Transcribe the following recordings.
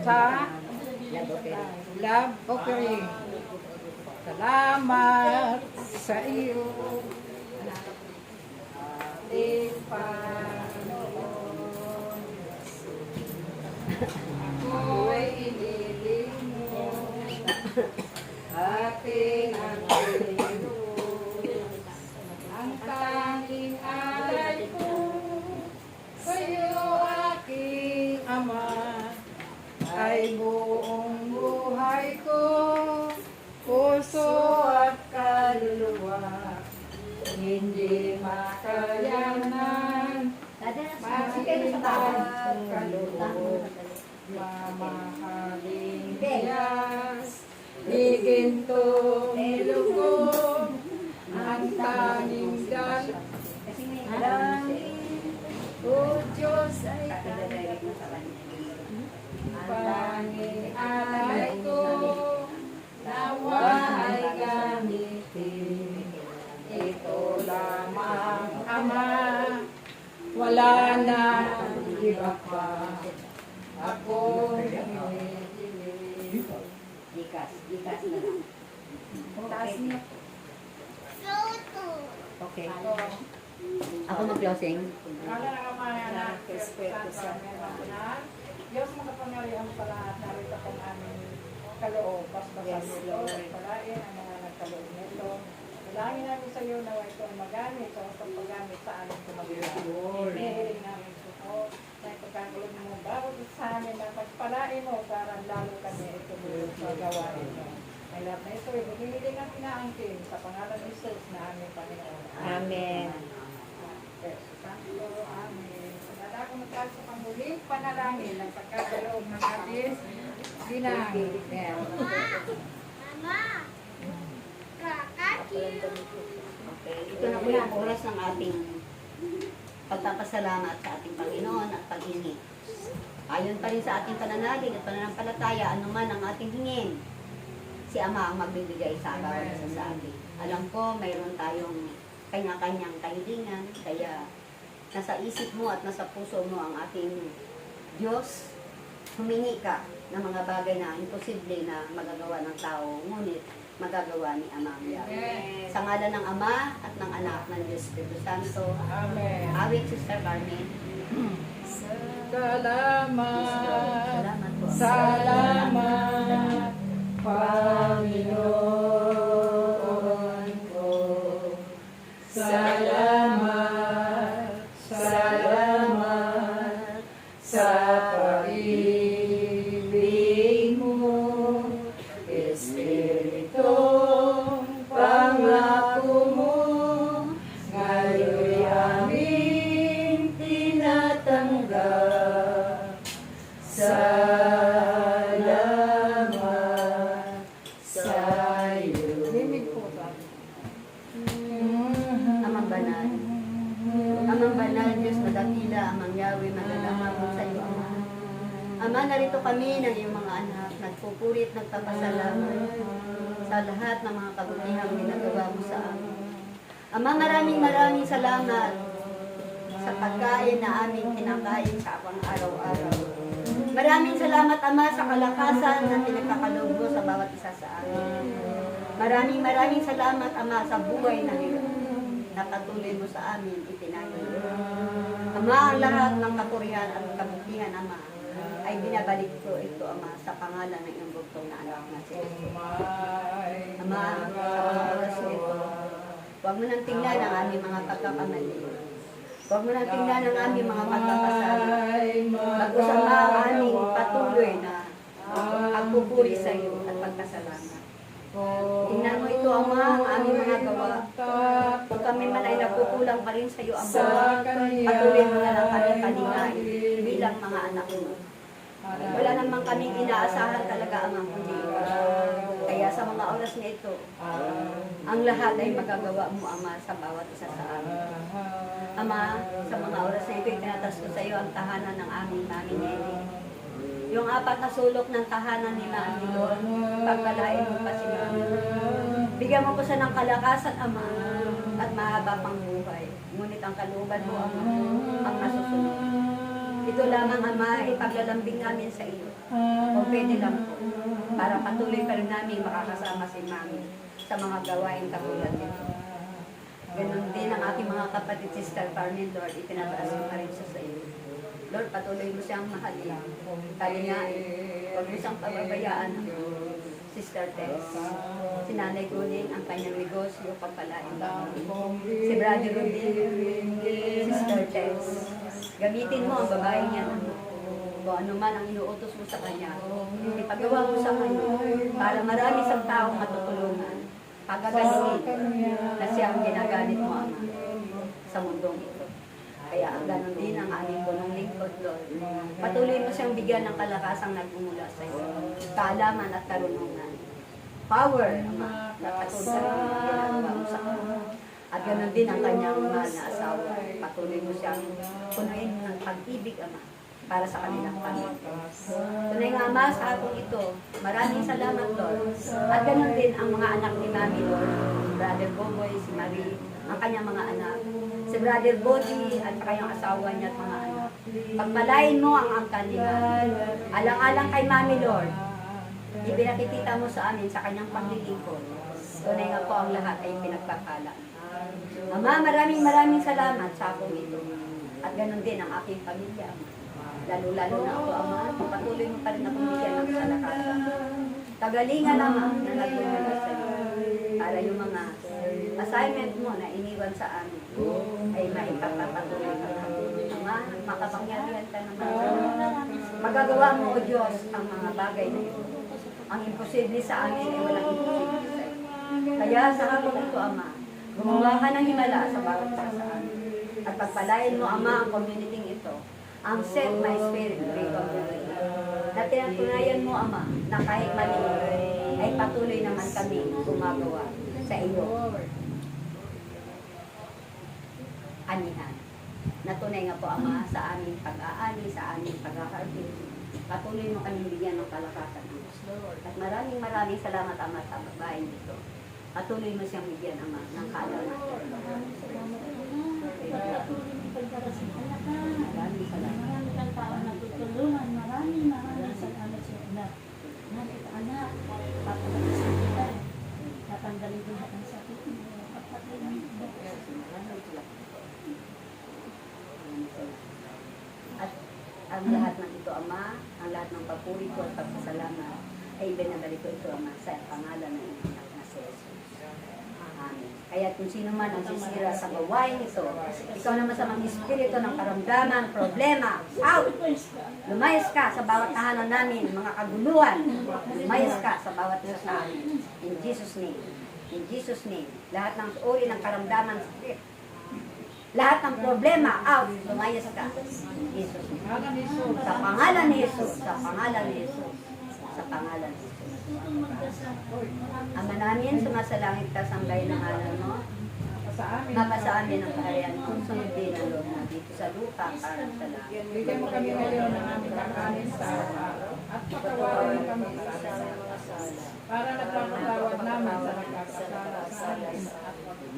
sa love offering. Salamat sa iyo. Ating Panginoon. Ako'y iniling mo. Ating ang tanging alay ko sa'yo, aking Ama, ay buong buhay ko, puso at kaluluwa, hindi makayanan, masinta at kaluluwa, mamahaling Diyas, higintong ilugod, ang tanging dalangin, o Diyos ay panging alay ko, nawa ay gamitin. Ito lamang, Ama, wala na iba pa. Ako hinihiling. Gikas na lang. Taas niya. Okay. Ako mag-closing. Kala na kamaya na, respeto sa mga Diyos makapangyarihan sa lahat, narito ang aming kaloob, basbasan nito, palain ang mga nagkaloob nito. Dalangin namin sa iyo na ito ang magamit, sa usang paggamit sa aming kumagila. Hinihiling namin ito, na ipagkakulog mo bawat sa amin na pagpalain mo para lalo kami itulog sa gawain mo. May lahat na ito, hinihiling ang inaangkin sa pangalan ni Jesus na aming Panginoon. Amen. Santo, amen. Sa kung magkal sa panghuling panalangin ng pagkakaloob ng ating ginang. Mama, kakaki. Okay. Ito na po yung oras ng ating pagpapasalamat sa ating Panginoon at paghingi. Ayon pa rin sa ating pananalig at pananampalataya, anuman ang ating hingin, si Ama ang magbibigay sa bawat isa sa atin. Alam ko, mayroon tayong kanya-kanyang kahilingan, kaya nasa isip mo at nasa puso mo ang ating Diyos. Humingi ka ng mga bagay na imposible na magagawa ng tao, ngunit magagawa ni Ama. Sa ngalan ng Ama at ng Anak ng Diyos Espiritu Santo. Amen. Awit, Sister Carmen. Salamat. Salamat po. Salamat, Panginoon ko. Salamat, salamat sa pag-ibig mo, Espiritong pangako mo, ngayon'y aming tinatanggap. Salamat sa'yo. Limit po tayo. Amang banal. Amang banal, Diyos madakila, Amang Yahweh, magandang sa iyo, Ama. Ama, narito kami ng iyong mga anak, nagpupurit, nagpapasalamat sa lahat ng mga kabutihang ginagawa mo sa amin. Ama, maraming salamat sa pagkain na aming kinakain sa abang araw-araw. Maraming salamat, Ama, sa kalakasan na pinagkakaloob mo sa bawat isa sa amin. Maraming salamat, Ama, sa buhay na ito na patuloy mo sa amin itinayo. Ama, ang lahat ng kapurihan at kabutihan, Ama, ay binabalik ko ito, Ama, sa pangalan ng iyong bugtong na anak na si Jesus. Ama, sa mga oras nito, huwag mo nang tingnan ang aming mga pagkakamali. Huwag mo nang tingnan ang aming mga pagkakasala. Mag-usama ang aming patuloy na pagpupuri sa iyo at pagkasalamat. Tingnan mo ito, Ama, ang aming mga gawa. Kung kami man ay nagkukulang pa rin sa iyo, Ama, patuloy mo na lang kami palingay bilang mga anak mo. Wala namang kaming inaasahan talaga, Ama, kundi kaya sa mga oras na ito, ang lahat ay magagawa mo, Ama, sa bawat isa sa amin. Ama, sa mga oras na ito, itinatas ko sa iyo ang tahanan ng aming Mami Nelly. Yung 4 na sulok ng tahanan ni Mami Lord, pagkalain mo pa si Mami. Bigyan mo po siya ng kalakasan, Ama, at mahaba pang buhay. Ngunit ang kalooban mo, Ama, ang masusunod. Ito lamang, Ama, ipaglalambing namin sa iyo. Kung pwede lang po, para patuloy pa rin namin makakasama si Mami sa mga gawain katulad nito. Ganon din ang aking mga kapatid, Sister Carmen, Lord, itinataas ko pa rin siya sa iyo. Lord, patuloy mo siyang mahalin. Kalingain, huwag mo siyang pababayaan. Sister Tess, si Nanay Guning, ang kanyang negosyo, pagpalain. Si Brother Rodin, Sister Tess, gamitin mo ang babae niya kung ano man ang inuutos mo sa kanya. Ipagawa mo sa kanya para marami sa taong matutulungan. Pagagaling na siya ang ginagamit mo, Ama, sa mundong ito. Kaya ang ganon din ang aming punong lingkod, Lord. Patuloy mo siyang bigyan ng kalakasang nagmumula sa iyo. Kaalaman at karunungan. Power, Ama, na katulad ng ginagawa mo sa kanya. At ganon din ang kanyang mahal na asawa. Patuloy mo siyang punuin ng pag-ibig, Ama, para sa kanilang pamilya. Tunay nga, Ama, sa hapong ito, maraming salamat, Lord. At ganon din ang mga anak ni Mami, Lord. Si Brother Boboy, si Marie, ang kanyang mga anak. Si Brother Bodi at saka yung asawa niya at mga anak. Pagpalain mo ang angkan nila. Alang-alang kay Mami, Lord. Ipinakikita mo sa amin sa kanyang paglilingkod. Tunay nga po ang lahat ay pinagpapala. Ama, maraming salamat sa akong ito. At ganon din ang aking pamilya. Lalo-lalo na ako, Ama, patuloy mo pa rin akong bigyan ng kalakasan. Tagalingan, Ama, na nagmumula sa iyo. Para yung mga assignment mo na iniwan sa amin ay maipapatuloy ka namin. Ama, makapangyarihan ka naman. Magagawa mo, O Diyos, ang mga bagay na ito. Ang imposible sa amin ay walang imposible sa iyo. Kaya sa hapon ito, Ama, gumawa ka ng himala sa bawat isa sa amin. At pagpalain mo, Ama, ang community ito. Ang set my spirit free community. Na tinatunayan mo, Ama, na kahit mali ay patuloy naman kami gumagawa sa iyo. Anihan. Natunay nga po, Ama, sa aming pag-aani, sa aming pag-aharbin. Patuloy mo kaming bigyan ng kalakasan. At maraming salamat, Ama, sa babaeng dito. Patuloy mo siyang bigyan, Ama, ng kaalaman. Maraming salamat. Marami kang tao na tutulungan. Maraming salamat sa anak. Anak, papalasin kita. Tatanggalin ko lahat ng sakit mo. At ang lahat ng ito, Ama, ang lahat ng papuri ko at pagpasalamat ay ibinabalik ko ito, Ama, sa pangalan ng iyong anak na si Jesus. Amen. Kaya kung sino man ang sisira sa gawain ito, ikaw naman sa mga espiritu ng karamdaman, problema, out! Lumayas ka sa bawat tahanan namin, mga kaguluhan. Lumayas ka sa bawat isa sa amin. In Jesus' name. In Jesus' name. Lahat ng uri ng karamdaman, lahat ng problema, out! Lumayas ka. In Jesus' name. Sa pangalan ni Jesus. Sa pangalan ni Jesus. Sa pangalan ni Jesus. Ama namin, sumasalangit ka sa bayan ng alam mo. Mapasa amin ang kaharian mo. Sunod din ang loob na dito sa lupa para sa langit. Bigyan mo kami ngayon ng aming kakanin sa araw at patawarin kami sa aming mga sala. Para nagpapatawad namin sa nagkakasala sa amin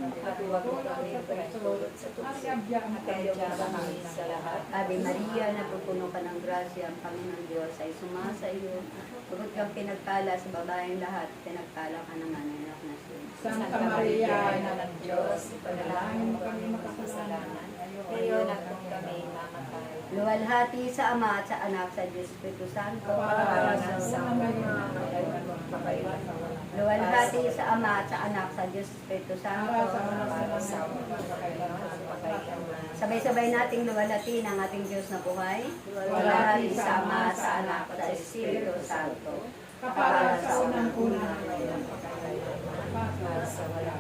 at huwag mo kami pagsulot sa tukso at kayo kami sa lahat. Ave Maria, napupuno ka ng grasya, ang Panginoon Diyos ay sumasa iyo. Bukod kang pinagpala sa babaeng lahat, pinagpala ka naman ng anak na siya. Santa Maria, Ina ng Diyos, ipanalangin mo kami makasalanan. Ngayon at kung kami namatay. Luwalhati sa Ama at sa Anak sa Diyos Espiritu Santo. Para sa mga magpapailan sa wala. Luwalhati sa Ama at sa Anak sa Diyos Espiritu Santo. Para sa magpapailan sa pagpapailan. Sabay-sabay nating luwalhati ng ating Diyos na buhay. Luwalhati sa Ama at sa Anak at sa Espiritu Santo. Para sa unang-unang para sa wala.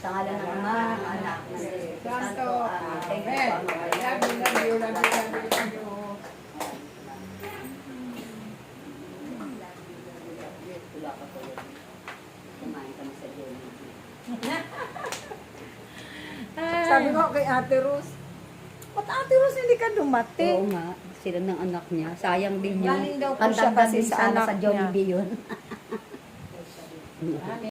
Sa ngalan ng Ama, ng Anak, ng Espiritu Santo. Amen. Thank you, Amen. Panginoon. Love you, love you, love you, love you. Wala ka po yun. Kumain kami sa Diyon. Sabi ko kay Ate Rose, ba't Ate Rose hindi ka dumating? Oo nga, sila ng anak niya. Sayang din yun. Galing daw po siya kasi sa anak sa Jollibee niya. yun.